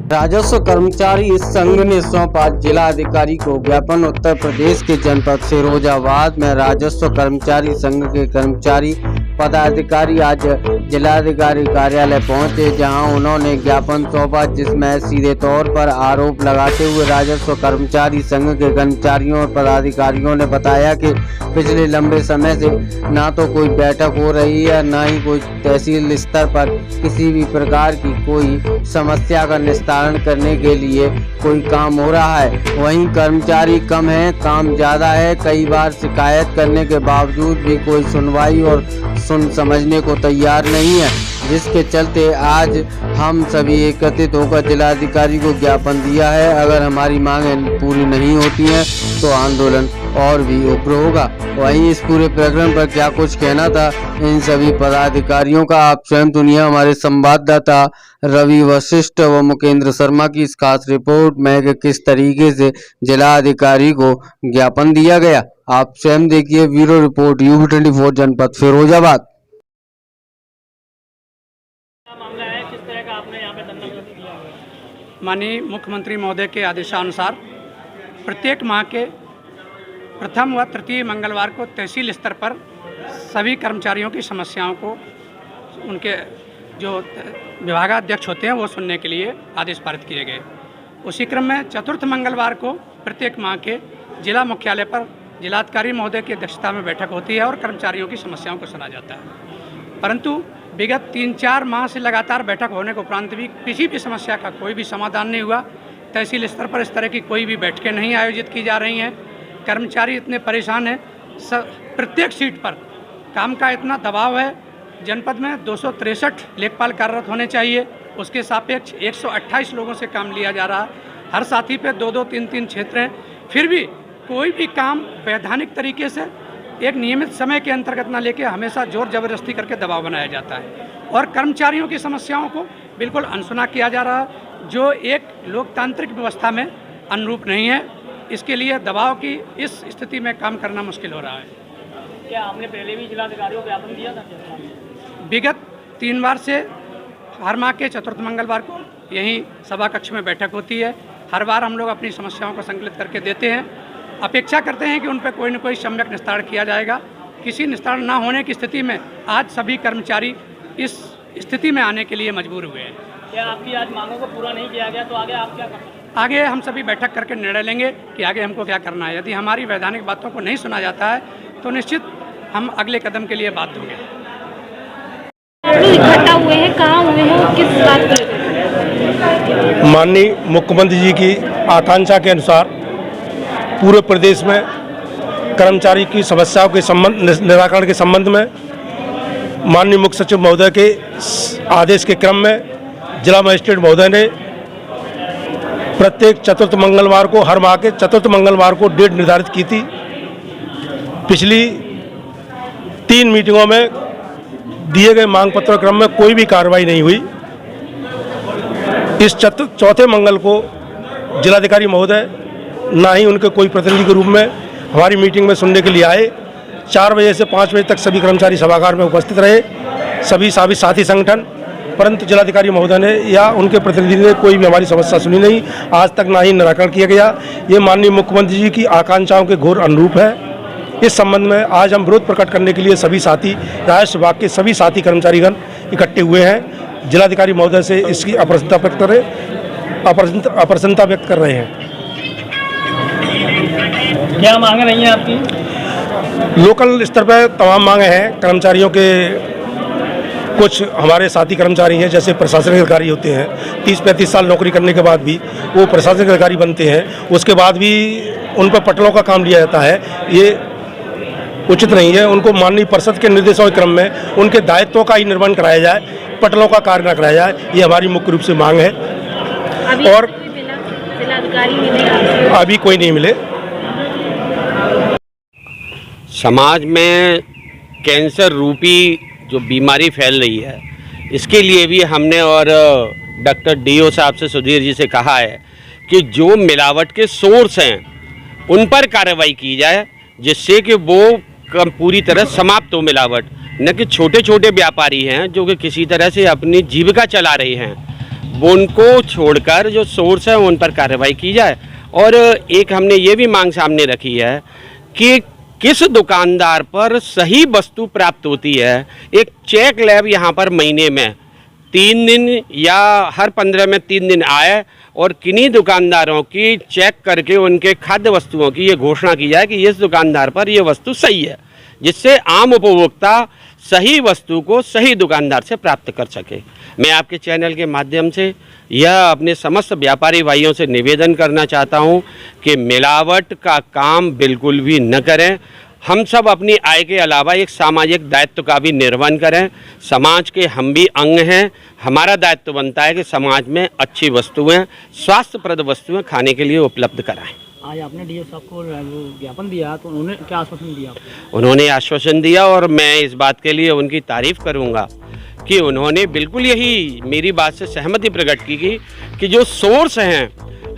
राजस्व कर्मचारी संघ ने सौंपा जिला अधिकारी को ज्ञापन। उत्तर प्रदेश के जनपद फिरोजाबाद में राजस्व कर्मचारी संघ के कर्मचारी पदाधिकारी आज जिलाधिकारी कार्यालय पहुंचे, जहां उन्होंने ज्ञापन सौंपा, जिसमें सीधे तौर पर आरोप लगाते हुए राजस्व कर्मचारी संघ के कर्मचारियों और पदाधिकारियों ने बताया कि पिछले लंबे समय से ना तो कोई बैठक हो रही है, ना ही कोई तहसील स्तर पर किसी भी प्रकार की कोई समस्या का निस्तारण करने के लिए कोई काम हो रहा है। वहीं कर्मचारी कम है, काम ज़्यादा है। कई बार शिकायत करने के बावजूद भी कोई सुनवाई और सुन समझने को तैयार नहीं है, जिसके चलते आज हम सभी एकत्रित होकर जिलाधिकारी को ज्ञापन दिया है। अगर हमारी मांगें पूरी नहीं होती हैं तो आंदोलन और भी उग्र होगा। वहीं इस पूरे प्रकरण पर क्या कुछ कहना था इन सभी पदाधिकारियों का, आप स्वयं सुनिए हमारे संवाददाता रवि वशिष्ठ व मुकेंद्र शर्मा की इस खास रिपोर्ट में कि किस तरीके से जिला अधिकारी को ज्ञापन दिया गया। आप स्वयं देखिए ब्यूरो रिपोर्ट UB24 जनपद फिरोजाबाद। माननीय मुख्यमंत्री महोदय के आदेशानुसार प्रत्येक माह के प्रथम व तृतीय मंगलवार को तहसील स्तर पर सभी कर्मचारियों की समस्याओं को उनके जो विभागाध्यक्ष होते हैं वो सुनने के लिए आदेश पारित किए गए। उसी क्रम में चतुर्थ मंगलवार को प्रत्येक माह के जिला मुख्यालय पर जिलाधिकारी महोदय की अध्यक्षता में बैठक होती है और कर्मचारियों की समस्याओं को सुना जाता है। परंतु विगत 3-4 माह से लगातार बैठक होने के उपरांत भी किसी भी समस्या का कोई भी समाधान नहीं हुआ। तहसील स्तर पर इस तरह की कोई भी बैठकें नहीं आयोजित की जा रही हैं। कर्मचारी इतने परेशान हैं, प्रत्येक सीट पर काम का इतना दबाव है। जनपद में 263 लेखपाल कार्यरत होने चाहिए, उसके सापेक्ष 128 लोगों से काम लिया जा रहा है। हर साथी पे 2-2, 3-3 क्षेत्र हैं, फिर भी कोई भी काम वैधानिक तरीके से एक नियमित समय के अंतर्गत ना लेके हमेशा जोर जबरदस्ती करके दबाव बनाया जाता है और कर्मचारियों की समस्याओं को बिल्कुल अनसुना किया जा रहा है, जो एक लोकतांत्रिक व्यवस्था में अनुरूप नहीं है। इसके लिए दबाव की इस स्थिति में काम करना मुश्किल हो रहा है। क्या आपने पहले भी जिलाधिकारियों को ज्ञापन दिया था? विगत 3 बार से हर माह के चतुर्थ मंगलवार को यहीं सभा कक्ष में बैठक होती है। हर बार हम लोग अपनी समस्याओं को संकलित करके देते हैं। अपेक्षा करते हैं कि उन पर कोई न कोई सम्यक निस्तारण किया जाएगा। किसी निस्तारण ना होने की स्थिति में आज सभी कर्मचारी इस स्थिति में आने के लिए मजबूर हुए हैं। क्या आपकी आज मांगों को पूरा नहीं किया गया तो आगे आप क्या करेंगे? आगे हम सभी बैठक करके निर्णय लेंगे कि आगे हमको क्या करना है। यदि हमारी वैधानिक बातों को नहीं सुना जाता है तो निश्चित हम अगले कदम के लिए बात होंगे। इकट्ठा हुए हैं, कहाँ हुए हैं और किस बात को लेकर? माननीय मुख्यमंत्री जी की आकांक्षा के अनुसार पूरे प्रदेश में कर्मचारी की समस्याओं के निराकरण के संबंध में माननीय मुख्य सचिव महोदय के आदेश के क्रम में जिला मजिस्ट्रेट महोदय ने प्रत्येक चतुर्थ मंगलवार को, हर माह के चतुर्थ मंगलवार को डेट निर्धारित की थी। पिछली 3 मीटिंगों में दिए गए मांग पत्र क्रम में कोई भी कार्रवाई नहीं हुई। इस चौथे मंगल को जिलाधिकारी महोदय ना ही उनके कोई प्रतिनिधि के रूप में हमारी मीटिंग में सुनने के लिए आए। 4 बजे से 5 बजे तक सभी कर्मचारी सभागार में उपस्थित रहे, सभी साथी संगठन, परंतु जिलाधिकारी महोदय ने या उनके प्रतिनिधि ने कोई भी हमारी समस्या सुनी नहीं। आज तक ना ही निराकरण किया गया। ये माननीय मुख्यमंत्री जी की आकांक्षाओं के घोर अनुरूप है। इस संबंध में आज हम विरोध प्रकट करने के लिए सभी साथी राजस्व विभाग के सभी साथी कर्मचारीगण इकट्ठे हुए हैं। जिलाधिकारी महोदय से इसकी अप्रसन्नता व्यक्त कर रहे हैं। क्या मांगे नहीं है आपकी? लोकल स्तर पर तमाम मांगे हैं कर्मचारियों के। कुछ हमारे साथी कर्मचारी हैं, जैसे प्रशासनिक अधिकारी होते हैं, 30-35 साल नौकरी करने के बाद भी वो प्रशासनिक अधिकारी बनते हैं, उसके बाद भी उन पर पटलों का काम लिया जाता है। ये उचित नहीं है। उनको माननीय परिषद के निर्देशों के क्रम में उनके दायित्वों का ही निर्वहन कराया जाए, पटलों का कार्य न कराया जाए। ये हमारी मुख्य रूप से मांग है। और अभी कोई नहीं मिले। समाज में कैंसर रूपी जो बीमारी फैल रही है, इसके लिए भी हमने और डॉक्टर DO साहब से, सुधीर जी से कहा है कि जो मिलावट के सोर्स हैं उन पर कार्रवाई की जाए, जिससे कि वो पूरी तरह समाप्त हो मिलावट। न कि छोटे छोटे व्यापारी हैं जो कि किसी तरह से अपनी जीविका चला रहे हैं, वो उनको छोड़कर जो सोर्स है उन पर कार्रवाई की जाए। और एक हमने ये भी मांग सामने रखी है कि किस दुकानदार पर सही वस्तु प्राप्त होती है। एक चेक लैब यहाँ पर महीने में 3 दिन या हर 15 में 3 दिन आए और किन्हीं दुकानदारों की चेक करके उनके खाद्य वस्तुओं की ये घोषणा की जाए कि इस दुकानदार पर ये वस्तु सही है, जिससे आम उपभोक्ता सही वस्तु को सही दुकानदार से प्राप्त कर सके। मैं आपके चैनल के माध्यम से यह अपने समस्त व्यापारी भाइयों से निवेदन करना चाहता हूं कि मिलावट का काम बिल्कुल भी न करें। हम सब अपनी आय के अलावा एक सामाजिक दायित्व का भी निर्वहन करें। समाज के हम भी अंग हैं। हमारा दायित्व बनता है कि समाज में अच्छी वस्तुएं, स्वास्थ्यप्रद वस्तुएं खाने के लिए उपलब्ध कराएं। आज आपने डीओ साहब को ज्ञापन दिया तो उन्होंने क्या आश्वासन दिया? उन्होंने आश्वासन दिया और मैं इस बात के लिए उनकी तारीफ करूंगा कि उन्होंने बिल्कुल यही मेरी बात से सहमति प्रकट की कि जो सोर्स हैं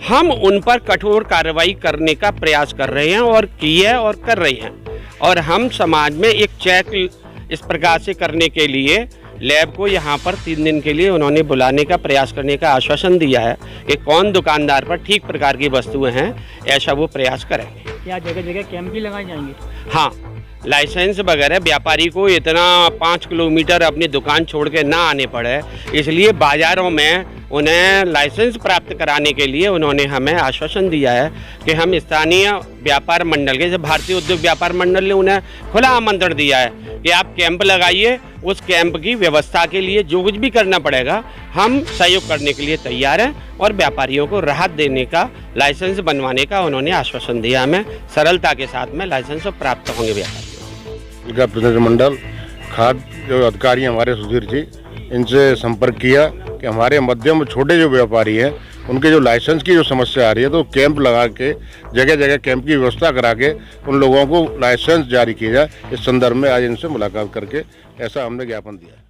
हम उन पर कठोर कार्रवाई करने का प्रयास कर रहे हैं और की है और कर रहे हैं। और हम समाज में एक चेक इस प्रकार से करने के लिए लैब को यहाँ पर 3 दिन के लिए उन्होंने बुलाने का प्रयास करने का आश्वासन दिया है कि कौन दुकानदार पर ठीक प्रकार की वस्तुएं हैं, ऐसा वो प्रयास करेंगे। क्या जगह जगह कैंप भी लगाए जाएंगे? हाँ, लाइसेंस वगैरह व्यापारी को इतना 5 किलोमीटर अपनी दुकान छोड़ के ना आने पड़े, इसलिए बाज़ारों में उन्हें लाइसेंस प्राप्त कराने के लिए उन्होंने हमें आश्वासन दिया है कि हम स्थानीय व्यापार मंडल के, जैसे भारतीय उद्योग व्यापार मंडल ने उन्हें खुला आमंत्रण दिया है कि आप कैंप लगाइए, उस कैंप की व्यवस्था के लिए जो कुछ भी करना पड़ेगा हम सहयोग करने के लिए तैयार हैं। और व्यापारियों को राहत देने का, लाइसेंस बनवाने का उन्होंने आश्वासन दिया। हमें सरलता के साथ में लाइसेंस प्राप्त होंगे व्यापारियों का प्रतिनिधिमंडल खाद्य जो अधिकारी हमारे सुधीर जी, इनसे संपर्क किया कि हमारे मध्यम और छोटे जो व्यापारी हैं उनके जो लाइसेंस की जो समस्या आ रही है तो कैंप लगा के जगह जगह कैंप की व्यवस्था करा के उन लोगों को लाइसेंस जारी किया जाए। इस संदर्भ में आज इनसे मुलाकात करके ऐसा हमने ज्ञापन दिया है।